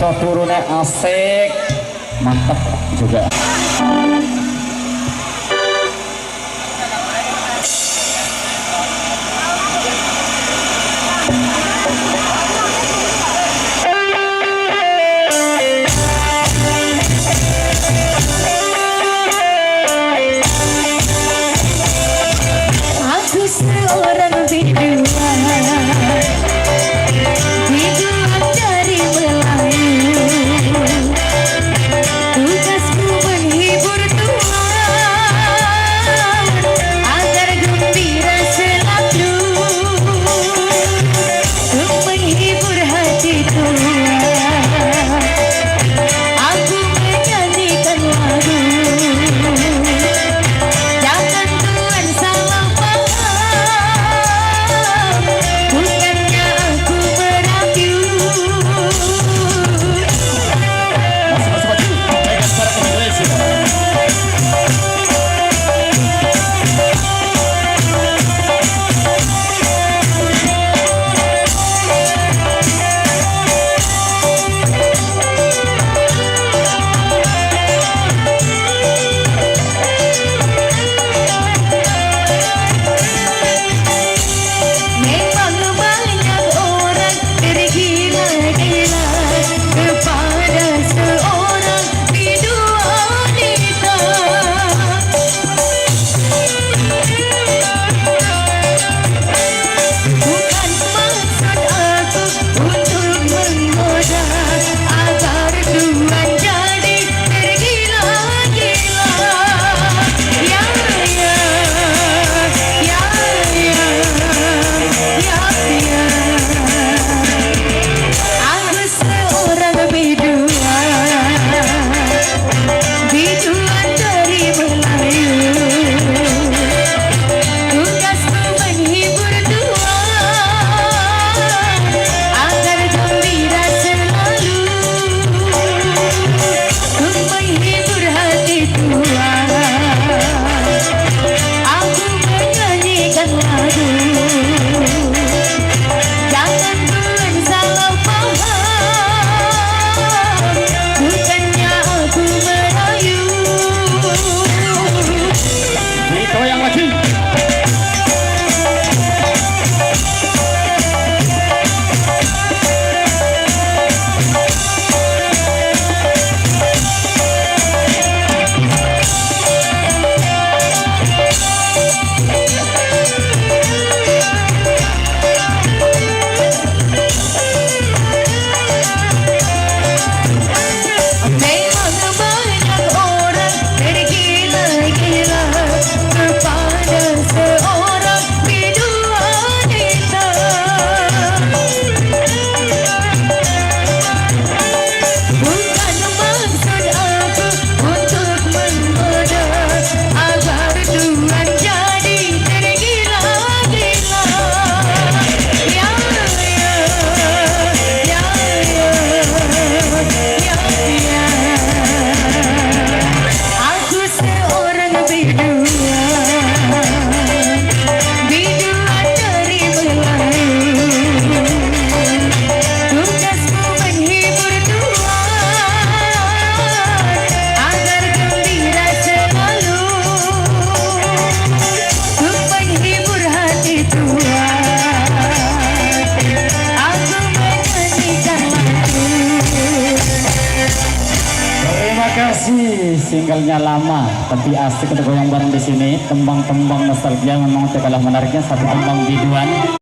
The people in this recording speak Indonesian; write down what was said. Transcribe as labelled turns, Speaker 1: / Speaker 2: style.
Speaker 1: ojo turune asik, mantap juga.
Speaker 2: Aku seorang bidua, bidua dari Melayu. Tugasku menghibur Tuhan agar gembira selalu, untuk menghibur hati Tuhan. Aku menyanyikan lagu, jangan Tuhan salah paham, bukannya aku merayu. Memang banyak orang tergila-gila kepada seorang bidua wanita. Bukan maksud aku untuk menggoda agar Tuhan jadi tergila-gila. Ya, ya, ya, ya. Aku seorang bidua, bidua dari Melayu. Tugasku menghibur Tuhan agar gembira selalu, untuk menghibur hati Tuhan. Aku menyanyikan lagu, jangan Tuhan salah paham, bukannya aku merayu.
Speaker 1: Itu yang lagi.
Speaker 2: Memang banyak orang tergila-gila kepada seorang bidua wanita. Bukan maksud aku untuk menggoda agar Tuhan jadi tergila-gila. Ya, ya, ya, ya, ya. Aku seorang bidua, bidua dari Melayu. Tugasku menghibur Tuhan agar gembira selalu, untuk menghibur hati Tuhan. Aku menyanyikan lagu.
Speaker 1: Terima kasih, singlenya lama tapi asik untuk goyang bareng di sini. Tembang-tembang nostalgia memang tak kalah menariknya, satu tembang biduan.